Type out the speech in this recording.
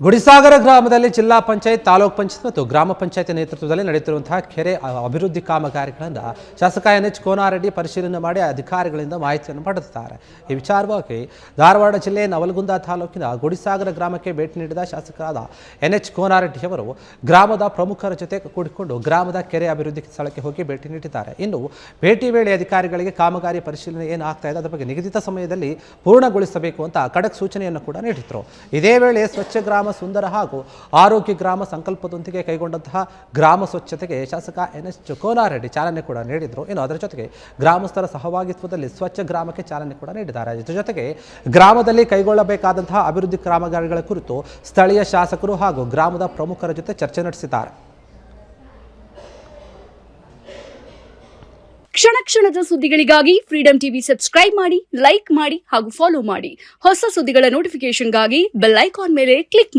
ಗುಡಿಸಾಗರ ಗ್ರಾಮದಲ್ಲಿ ಜಿಲ್ಲಾ ಪಂಚಾಯತ್ ತಾಲೂಕ್ ಪಂಚಾಯತ್ ಮತ್ತು ಗ್ರಾಮ ಪಂಚಾಯತ್ ನೇತೃತ್ವದಲ್ಲಿ ನಡೆಯುತ್ತಿರುವಂತಹ ಕೆರೆ ಅಭಿವೃದ್ಧಿ ಕಾಮಗಾರಿಗಳಿಂದ ಶಾಸಕ NH ಕೋನಾರೆಡ್ಡಿ ಪರಿಶೀಲನೆ ಮಾಡಿ ಅಧಿಕಾರಿಗಳಿಂದ ಮಾಹಿತಿಯನ್ನು ಪಡೆದಿದ್ದಾರೆ. ಈ ವಿಚಾರವಾಗಿ ಧಾರವಾಡ ಜಿಲ್ಲೆ ನವಲಗುಂದ ತಾಲೂಕಿನ ಗುಡಿಸಾಗರ ಗ್ರಾಮಕ್ಕೆ ಭೇಟಿ ನೀಡಿದ ಶಾಸಕರಾದ NH ಕೋನಾರೆಡ್ಡಿ ಅವರು ಗ್ರಾಮದ ಪ್ರಮುಖರ ಜೊತೆ ಕೂಡಿಕೊಂಡು ಗ್ರಾಮದ ಕೆರೆ ಅಭಿವೃದ್ಧಿ ಸ್ಥಳಕ್ಕೆ ಹೋಗಿ ಭೇಟಿ ನೀಡಿದ್ದಾರೆ. ಇನ್ನು ಭೇಟಿ ವೇಳೆ ಅಧಿಕಾರಿಗಳಿಗೆ ಕಾಮಗಾರಿ ಪರಿಶೀಲನೆ ಏನಾಗ್ತಾ ಇದೆ ಅದರ ಬಗ್ಗೆ ನಿಗದಿತ ಸಮಯದಲ್ಲಿ ಪೂರ್ಣಗೊಳಿಸಬೇಕು ಅಂತ ಖಡಕ್ ಸೂಚನೆಯನ್ನು ಕೂಡ ನೀಡಿದರು. ಇದೇ ವೇಳೆ ಸ್ವಚ್ಛ ಗ್ರಾಮ ಸುಂದರ ಹಾಗೂ ಆರೋಗ್ಯ ಗ್ರಾಮ ಸಂಕಲ್ಪದೊಂದಿಗೆ ಕೈಗೊಂಡಂತಹ ಗ್ರಾಮ ಸ್ವಚ್ಛತೆಗೆ ಶಾಸಕ NH ಕೋನಾರೆಡ್ಡಿ ಚಾಲನೆ ಕೂಡ ನೀಡಿದರು. ಇನ್ನು ಅದರ ಜೊತೆಗೆ ಗ್ರಾಮಸ್ಥರ ಸಹಭಾಗಿತ್ವದಲ್ಲಿ ಸ್ವಚ್ಛ ಗ್ರಾಮಕ್ಕೆ ಚಾಲನೆ ಕೂಡ ನೀಡಿದ್ದಾರೆ. ಇದರ ಜೊತೆಗೆ ಗ್ರಾಮದಲ್ಲಿ ಕೈಗೊಳ್ಳಬೇಕಾದಂತಹ ಅಭಿವೃದ್ಧಿ ಕಾಮಗಾರಿಗಳ ಕುರಿತು ಸ್ಥಳೀಯ ಶಾಸಕರು ಹಾಗೂ ಗ್ರಾಮದ ಪ್ರಮುಖರ ಜೊತೆ ಚರ್ಚೆ ನಡೆಸಿದ್ದಾರೆ. ಕ್ಷಣ ಕ್ಷಣದ ಸುದ್ದಿಗಳಿಗಾಗಿ ಫ್ರೀಡಂ ಟಿವಿ ಸಬ್ಸ್ಕ್ರೈಬ್ ಮಾಡಿ, ಲೈಕ್ ಮಾಡಿ ಹಾಗೂ ಫಾಲೋ ಮಾಡಿ. ಹೊಸ ಸುದ್ದಿಗಳ ನೋಟಿಫಿಕೇಶನ್ಗಾಗಿ ಬೆಲ್ ಐಕಾನ್ ಮೇಲೆ ಕ್ಲಿಕ್ ಮಾಡಿ.